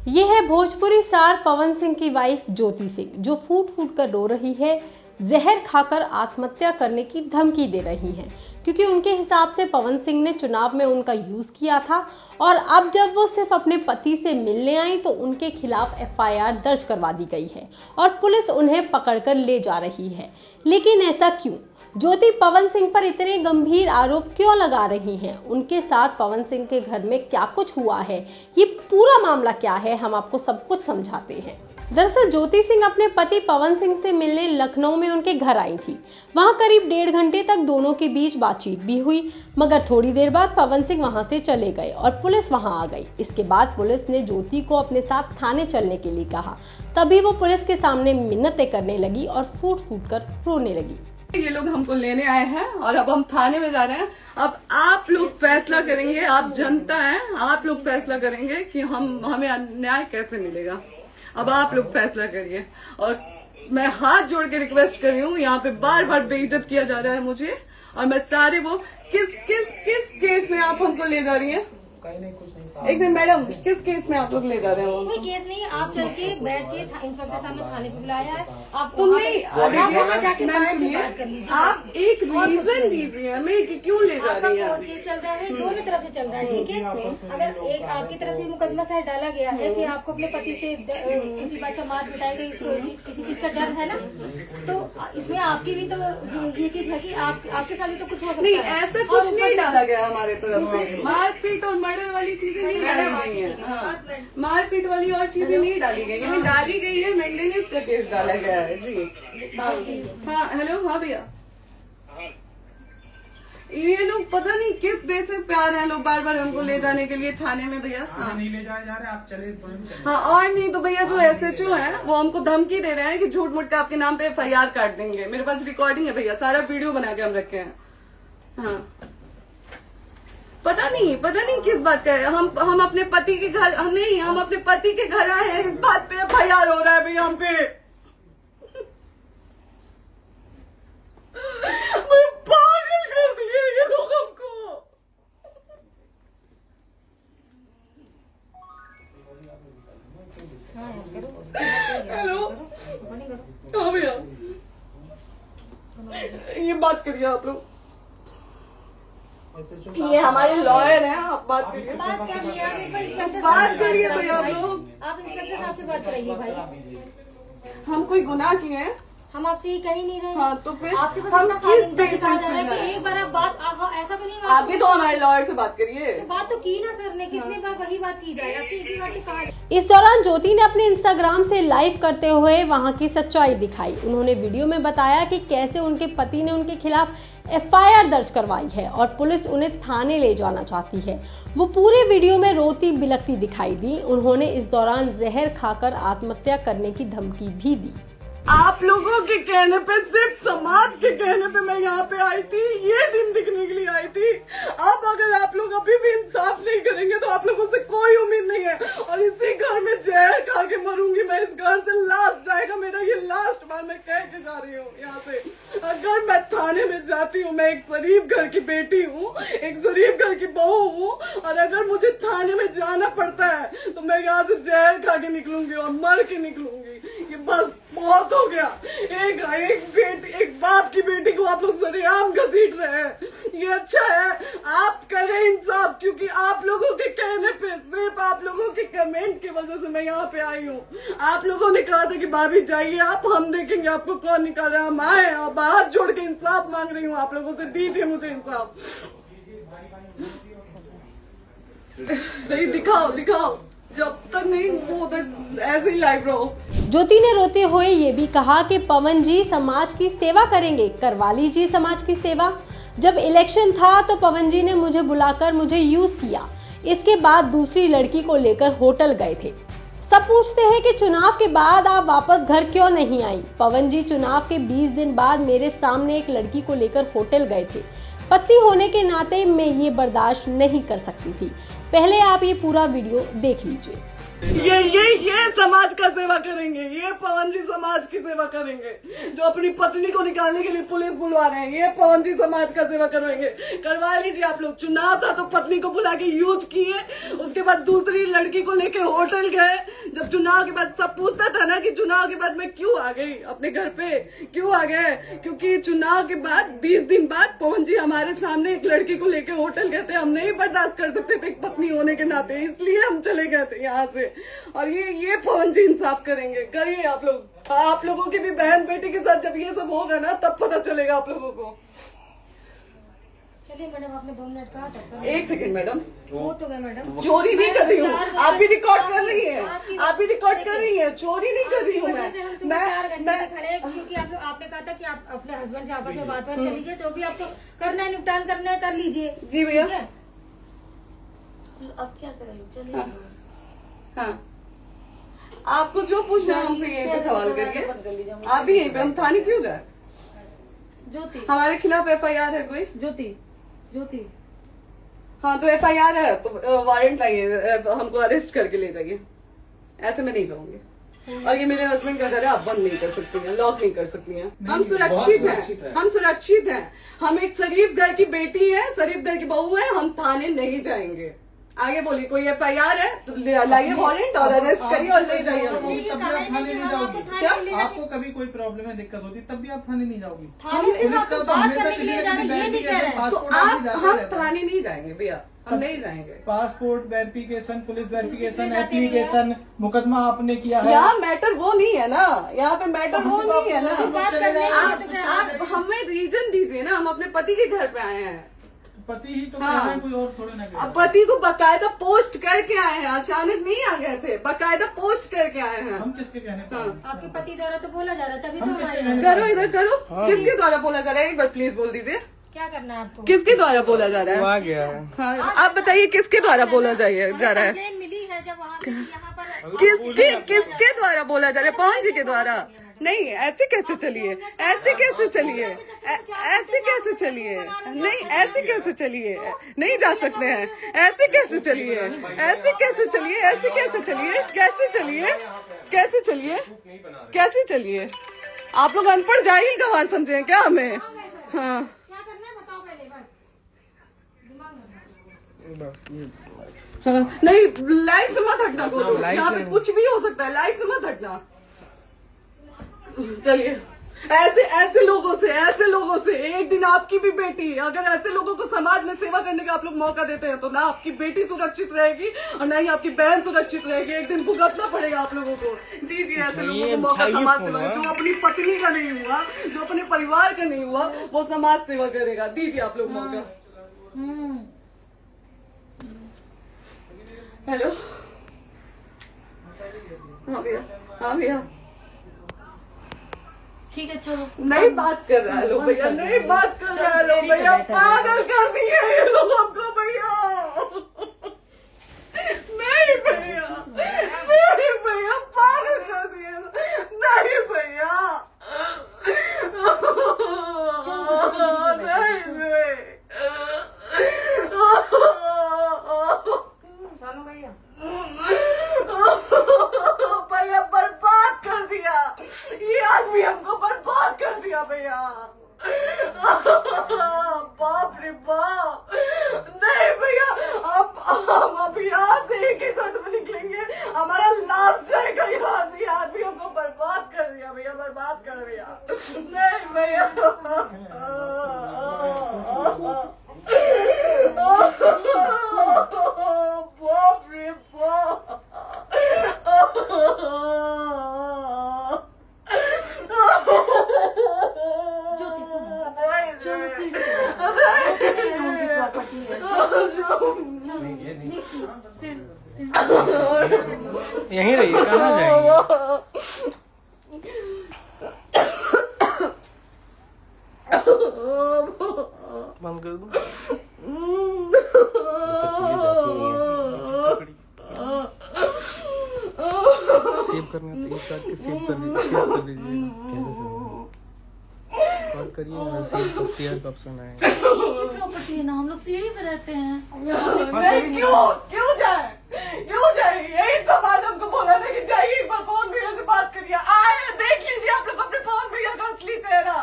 ये है भोजपुरी स्टार पवन सिंह की वाइफ ज्योति सिंह, जो फूट फूट कर रो रही है, जहर खाकर आत्महत्या करने की धमकी दे रही हैं, क्योंकि उनके हिसाब से पवन सिंह ने चुनाव में उनका यूज़ किया था और अब जब वो सिर्फ अपने पति से मिलने आई तो उनके खिलाफ एफआईआर दर्ज करवा दी गई है और पुलिस उन्हें पकड़कर ले जा रही है। लेकिन ऐसा क्यों? ज्योति पवन सिंह पर इतने गंभीर आरोप क्यों लगा रही हैं? उनके साथ पवन सिंह के घर में क्या कुछ हुआ है? ये पूरा मामला क्या है? हम आपको सब कुछ समझाते हैं। दरअसल ज्योति सिंह अपने पति पवन सिंह से मिलने लखनऊ में उनके घर आई थी। वहां करीब 1.5 घंटे तक दोनों के बीच बातचीत भी हुई, मगर थोड़ी देर बाद पवन सिंह वहां से चले गए और पुलिस वहां आ गई। इसके बाद पुलिस ने ज्योति को अपने साथ थाने चलने के लिए कहा। तभी वो पुलिस के सामने मिन्नतें करने लगी और फूट फूट कर रोने लगी। ये लोग हमको लेने आए हैं और अब हम थाने में जा रहे हैं। अब आप लोग फैसला करेंगे, आप जनता हैं, आप लोग फैसला करेंगे कि हमें न्याय कैसे मिलेगा। अब आप लोग फैसला करिए और मैं हाथ जोड़ के रिक्वेस्ट कर रही हूँ। यहाँ पे बार बार बेइज्जत किया जा रहा है मुझे और मैं सारे वो किस केस में आप हमको ले जा रही हैं? एक दिन मैडम, किस केस में आप लोग ले जा रहे हो? कोई केस नहीं, आप चल के बैठ के इंस्पेक्टर साहब ने थाने पे बुलाया है। आप वहाँ जाके बात कर लीजिए। आप एक रीजन दीजिए हमें कि क्यों ले जा रही है। केस चल रहा है, दोनों तरफ से चल रहा है, ठीक है। अगर एक आपकी तरफ से मुकदमा शायद डाला गया है कि आपको अपने पति से किसी बात का मार पिटाई गई, किसी चीज का डर है ना, तो इसमें आपकी भी तो ये चीज है कि आपके साथ भी तो कुछ हो सकता है। नहीं, ऐसा कुछ नहीं डाला गया हमारे तरफ से। मारपीट और मर्डर वाली चीजें नहीं डाली गई है। हाँ, मारपीट वाली और चीजें नहीं डाली गई है। डाली गई है मेंटेनेंस का केस डाला गया है जी। हाँ हेलो, हाँ भैया, ये लोग पता नहीं किस बेसिस पे आ रहे हैं लोग बार बार हमको ले जाने के लिए थाने में। भैया हाँ, नहीं ले जाए जा रहे, आप चले। हाँ, और नहीं तो भैया जो SHO है वो हमको धमकी दे रहे हैं कि झूठ मूठ का आपके नाम पे FIR काट देंगे। मेरे पास रिकॉर्डिंग है भैया, सारा वीडियो बना के हम रखे हैं। हाँ, पता नहीं किस बात का है। हम अपने पति के घर नहीं, हम अपने पति के घर आए हैं, इस बात पे FIR हो रहा है भैया हम पे। पागल कर दिए ये लोग हमको। हेलो, हाँ भैया, ये बात करिए आप लोग। ये हमारे लॉयर हैं, आप बात करिए। बात करिए भैया आप लोग। आप इंस्पेक्टर साहब से बात कराइए भाई। हम कोई गुनाह किए हैं? हम आपसे ये कह ही नहीं रहे। हाँ, तो फिर आपसे बस हम इतना सिखाया जा रहा है कि एक बार आप बात ऐसा तो नहीं। आप भी तो हमारे लॉयर से बात करिए। बात तो की ना सर ने, कितने बार वही बात की जाए, आपसे एक ही बार तो कहा। इस दौरान ज्योति ने अपने इंस्टाग्राम से लाइव करते हुए वहां की सच्चाई दिखाई। उन्होंने वीडियो में बताया कि कैसे उनके पति ने उनके खिलाफ FIR दर्ज करवाई है और पुलिस उन्हें थाने ले जाना चाहती है। वो पूरे वीडियो में रोती बिलखती दिखाई दी। उन्होंने इस दौरान जहर खाकर आत्महत्या करने की धमकी भी दी। आप लोगों के कहने पे, सिर्फ समाज के कहने पे मैं यहाँ पे आई थी, ये दिन दिखने के लिए आई थी। अब अगर आप लोग अभी भी इंसाफ नहीं करेंगे तो आप लोगों से कोई उम्मीद नहीं है और इसी घर में जहर खा के मरूंगी मैं। इस घर से लास्ट जाएगा मेरा, ये लास्ट बार मैं कह के जा रही हूँ यहाँ से। अगर मैं थाने में जाती हूँ, मैं एक गरीब घर की बेटी हूँ, एक गरीब घर की बहू हूँ, और अगर मुझे थाने में जाना पड़ता है तो मैं यहाँ से जहर खा के निकलूंगी और मर के निकलूंगी। ये बस बहुत हो गया। एक बाप की बेटी को आप लोग सरेआम घसीट रहे हैं। ये अच्छा है? आप करें इंसाफ, क्योंकि आप लोगों के कहने पे, सिर्फ आप लोगों के कमेंट की वजह से मैं यहाँ पे आई हूँ। आप लोगों ने कहा था कि भाभी जाइए आप, हम देखेंगे आपको कौन निकाल रहा है। हम आए और हाथ जोड़ के इंसाफ मांग रही हूँ आप लोगों से, दीजिए मुझे इंसाफ। नहीं, दिखाओ, जब तक नहीं वो तक ऐसे ही लाइव रहो। ज्योति ने रोते हुए ये भी कहा कि पवन जी समाज की सेवा करेंगे, करवा लीजिए समाज की सेवा। जब इलेक्शन था तो पवन जी ने मुझे बुलाकर मुझे यूज किया। इसके बाद दूसरी लड़की को लेकर होटल गए थे। सब पूछते हैं कि चुनाव के बाद आप वापस घर क्यों नहीं आई। पवन जी चुनाव के 20 दिन बाद मेरे सामने एक लड़की को लेकर होटल गए थे। पति होने के नाते मैं ये बर्दाश्त नहीं कर सकती थी। पहले आप ये पूरा वीडियो देख लीजिए। ये समाज का सेवा करेंगे, ये पवन जी समाज की सेवा करेंगे। जो अपनी पत्नी को निकालने के लिए पुलिस बुलवा रहे हैं, ये पवन जी समाज का सेवा करेंगे। करवा लीजिए आप लोग। चुनाव था तो पत्नी को बुला के यूज किए, उसके बाद दूसरी लड़की को लेके होटल गए। जब चुनाव के बाद सब पूछता था ना कि चुनाव के बाद मैं क्यों आ गई अपने घर पे, क्यों आ गए, क्योंकि चुनाव के बाद 20 दिन बाद पवन जी हमारे सामने एक लड़की को लेके होटल गए थे। हम नहीं बर्दाश्त कर सकते थे एक पत्नी होने के नाते, इसलिए हम चले गए थे यहाँ से। और ये पवन जी इंसाफ करेंगे, करिए आप लोग। आप लोगों की भी बहन बेटी के साथ जब ये सब होगा ना तब पता चलेगा आप लोगों को। चलिए मैडम, आपने 2 मिनट कहा था। 1 सेकंड मैडम, वो तो गए मैडम। चोरी नहीं कर रही हूँ, आप भी रिकॉर्ड कर रही हैं, आप भी रिकॉर्ड कर रही हैं। चोरी नहीं कर रही हूँ मैं 4 घंटे से खड़े हैं, क्योंकि आपने कहा था कि आप अपने हस्बैंड से आपस में बात कर लीजिए, जो भी आपको करना है निपटान करना है कर लीजिए। जी भैया। ठीक है? अब क्या करें, चलिए। हाँ, आपको जो पूछना है हमसे यहीं पे सवाल करिए। आप भी यहीं पे, हम थाने क्यों जाए? ज्योति, हमारे खिलाफ FIR है कोई? ज्योति हाँ तो FIR है तो वारंट लाइए, हमको अरेस्ट करके ले जाइए। ऐसे मैं नहीं जाऊंगी। और ये मेरे हस्बैंड का घर है, आप बंद नहीं कर सकती हैं, लॉक नहीं कर सकती हैं। हम सुरक्षित हैं, हम सुरक्षित हैं। हम एक शरीफ घर की बेटी है, शरीफ घर की बहू है, हम थाने नहीं जाएंगे। आगे बोलिए, कोई FIR है तो लाइए वारंट और अरेस्ट करिए और ले जाइए हमको। तब भी आप थाने नहीं जाओगी। क्या? आपको कभी कोई प्रॉब्लम है, दिक्कत होती, तब भी आप थाने नहीं जाओगी। थाने से पुलिस बात का तो करने हमेशा के किसी लिए न जा किसी रहे हैं, ये नहीं कह रहे हैं। तो पासपोर्ट हम थाने नहीं जाएंगे भैया, हम नहीं जाएंगे। Passport verification, police verification, application, मुकदमा आपने किया है। यहाँ मैटर वो नहीं है ना, यहाँ पे मैटर वो नहीं है ना। बात करने आप हमें रीजन दीजिए ना, हम अपने पति के घर पे आए हैं। पति ही तो हाँ। कह रहे हैं, कोई और थोड़े ना कह रहे हैं। अब पति को बकायदा पोस्ट करके आए हैं, अचानक नहीं आ गए थे, बकायदा पोस्ट करके आए हैं। हम किसके कहने पर आए? आपके पति द्वारा तो बोला जा रहा है, तभी तो हम हमारे किसके यहाँ। कहने करो इधर करो, किसके द्वारा बोला जा रहा है? एक बार प्लीज बोल दीजिए, क्या करना है आपको? किसके द्वारा बोला जा रहा है? आ गया है। हाँ, आप बताइए किसके द्वारा बोला जा रहा है? कंप्लेन मिली है जब वहाँ से यहाँ पर किसके द्वारा बोला जा रहा है? पवन जी के द्वारा? नहीं, ऐसे कैसे चलिए, ऐसे कैसे चलिए, ऐसे कैसे चलिए, नहीं ऐसे कैसे चलिए, नहीं जा सकते हैं। ऐसे कैसे चलिए, ऐसे कैसे चलिए, ऐसे कैसे चलिए, कैसे चलिए, कैसे चलिए, कैसे चलिए? आप लोग अनपढ़ जाहिल गंवार समझे हैं क्या हमें? हाँ, क्या करना है बताओ पहले, बस दिमाग में बस ये हाँ, नहीं लाइफ से मत हटना बोलो, यहाँ पे कुछ भी हो सकता है, लाइफ से मत हटना। चलिए, ऐसे लोगों से एक दिन आपकी भी बेटी, अगर ऐसे लोगों को समाज में सेवा करने का आप लोग मौका देते हैं तो ना आपकी बेटी सुरक्षित रहेगी और ना ही आपकी बहन सुरक्षित रहेगी। एक दिन भुगतना पड़ेगा आप लोगों को। दीजिए ऐसे लोगों को मौका समाज सेवा का। जो अपनी पत्नी का नहीं हुआ, जो अपने परिवार का नहीं हुआ, वो समाज सेवा करेगा। दीजिए आप लोग मौका। हेलो, हाँ भैया, हाँ भैया, ठीक है चलो। नहीं बात कर रहा है लोग भैया, नहीं बात कर रहा है लोग भैया, पागल कर दिए ये लोग हमको भैया। नहीं भैया, नहीं भैया, पागल कर दिए, नहीं भैया, चलो भैया, भैया बर्बाद कर दिया ये आदमी, हमको बर्बाद कर दिया भैया। बाप रे बाप, नहीं भैया, हम अब यहाँ से एक ही शर्त में निकलेंगे, हमारा लास्ट जाएगा यहाँ से। ये आदमी हमको बर्बाद कर दिया भैया, बर्बाद कर दिया। नहीं भैया, बाप रे बाप, ज्योति सुनो, यहीं रहिए, कहाँ जाएंगे? बंद कर दूं? सेव करना तो एक काट के सेव कर दीजिए। कैसे सेव करिए ना, सेव शेयर का ऑप्शन आएगा। प्रॉपर्टी है ना, हम लोग सीढ़ी पे रहते हैं। नहीं, क्यों जाए? यही समाज हमको बोला था कि जाइए एक बार पवन भैया से बात करिए। आए, देख लीजिए आप लोग अपने पवन भैया का असली चेहरा,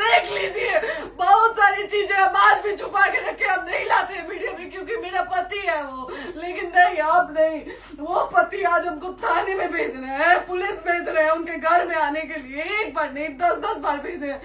देख लीजिए। बहुत सारी चीजें हम आज भी छुपा के रखे, हम नहीं लाते वीडियो में क्योंकि मेरा पति है वो, लेकिन नहीं नहीं आप नहीं, वो पति आज हमको थाने में भेज रहे हैं, पुलिस भेज रहे हैं उनके घर में आने के लिए, 1 बार नहीं 10-10 बार भेजे हैं।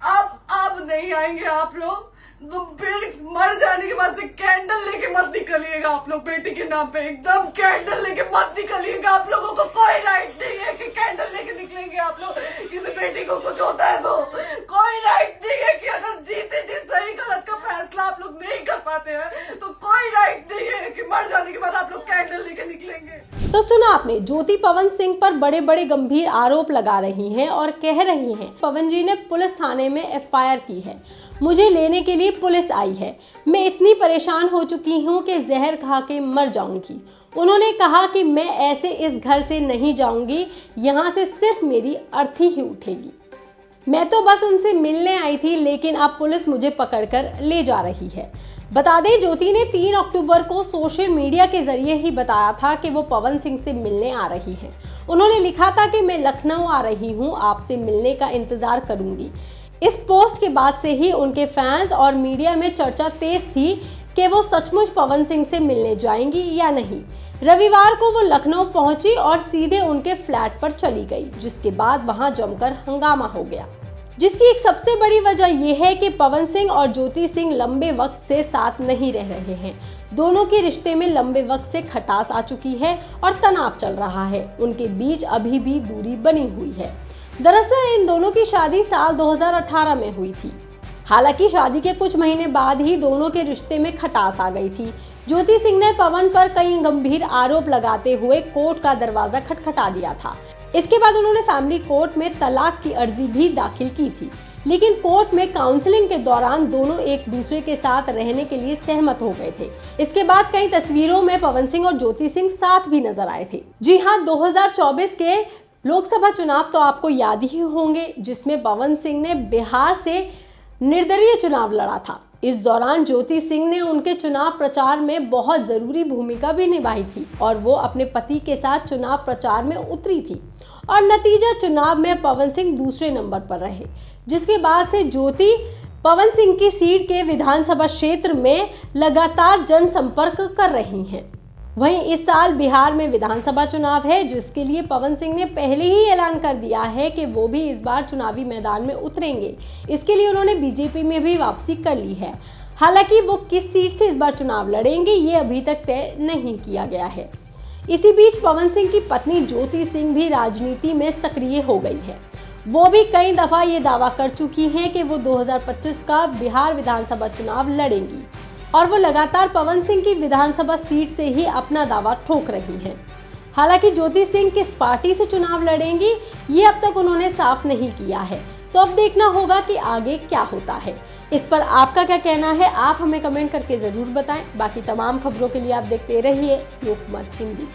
अब नहीं आएंगे आप लोग, तो फिर मर जाने के बाद से कैंडल लेके मत निकलिएगा आप लोग बेटी के नाम पे, एकदम कैंडल लेके मत निकलिएगा। आप लोगों को कोई राइट नहीं है कि कैंडल लेके निकलेंगे आप लोग, किसी बेटी को कुछ होता है तो कोई राइट नहीं है कि अगर जीते जी सही गलत का फैसला आप लोग नहीं कर पाते हैं तो कोई राइट नहीं है कि मर जाने के बाद आप लोग कैंडल लेके निकलेंगे। तो सुना आपने, ज्योति पवन सिंह पर बड़े बड़े गंभीर आरोप लगा रही हैं और कह रही हैं पवन जी ने पुलिस थाने में FIR की है, मुझे लेने के लिए पुलिस आई है, मैं इतनी परेशान हो चुकी हूँ कि जहर खा के मर जाऊंगी। उन्होंने कहा कि मैं ऐसे इस घर से नहीं जाऊंगी, यहाँ से सिर्फ मेरी अर्थी ही उठेगी। मैं तो बस उनसे मिलने आई थी, लेकिन अब पुलिस मुझे पकड़कर ले जा रही है। बता दें, ज्योति ने 3 अक्टूबर को सोशल मीडिया के जरिए ही बताया था कि वो पवन सिंह से मिलने आ रही हैं। उन्होंने लिखा था कि मैं लखनऊ आ रही हूँ, आपसे मिलने का इंतजार करूंगी। इस पोस्ट के बाद से ही उनके फैंस और मीडिया में चर्चा तेज थी कि वो सचमुच पवन सिंह से मिलने जाएंगी या नहीं। रविवार को वो लखनऊ पहुंची और सीधे उनके फ्लैट पर चली गई, जिसके बाद वहां जमकर हंगामा हो गया, जिसकी एक सबसे बड़ी वजह यह है कि पवन सिंह और ज्योति सिंह लंबे वक्त से साथ नहीं रह रहे हैं। दोनों के रिश्ते में लंबे वक्त से खटास आ चुकी है और तनाव चल रहा है। उनके बीच अभी भी दूरी बनी हुई है। दरअसल इन दोनों की शादी साल 2018 में हुई थी। हालांकि शादी के कुछ महीने बाद ही दोनों के रिश्ते में खटास आ गई थी। ज्योति सिंह ने पवन पर कई गंभीर आरोप लगाते हुए कोर्ट का दरवाजा खटखटा दिया था। इसके बाद उन्होंने फैमिली कोर्ट में तलाक की अर्जी भी दाखिल की थी, लेकिन कोर्ट में काउंसलिंग के दौरान दोनों एक दूसरे के साथ रहने के लिए सहमत हो गए थे। इसके बाद कई तस्वीरों में पवन सिंह और ज्योति सिंह साथ भी नजर आए थे। जी हाँ, 2024 के लोकसभा चुनाव तो आपको याद ही होंगे, जिसमें पवन सिंह ने बिहार से निर्दलीय चुनाव लड़ा था। इस दौरान ज्योति सिंह ने उनके चुनाव प्रचार में बहुत जरूरी भूमिका भी निभाई थी और वो अपने पति के साथ चुनाव प्रचार में उतरी थी और नतीजा चुनाव में पवन सिंह दूसरे नंबर पर रहे, जिसके बाद से ज्योति पवन सिंह की सीट के विधानसभा क्षेत्र में लगातार जनसंपर्क कर रही हैं। वहीं इस साल बिहार में विधानसभा चुनाव है, जिसके लिए पवन सिंह ने पहले ही ऐलान कर दिया है कि वो भी इस बार चुनावी मैदान में उतरेंगे। इसके लिए उन्होंने बीजेपी में भी वापसी कर ली है। हालांकि वो किस सीट से इस बार चुनाव लड़ेंगे ये अभी तक तय नहीं किया गया है। इसी बीच पवन सिंह की पत्नी ज्योति सिंह भी राजनीति में सक्रिय हो गई है। वो भी कई दफा ये दावा कर चुकी हैं कि वो 2025 का बिहार विधानसभा चुनाव लड़ेंगी और वो लगातार पवन सिंह की विधानसभा सीट से ही अपना दावा ठोक रही हैं। हालांकि ज्योति सिंह किस पार्टी से चुनाव लड़ेंगी ये अब तक उन्होंने साफ नहीं किया है, तो अब देखना होगा कि आगे क्या होता है। इस पर आपका क्या कहना है, आप हमें कमेंट करके जरूर बताएं। बाकी तमाम खबरों के लिए आप देखते रहिए लोकमत हिंदी।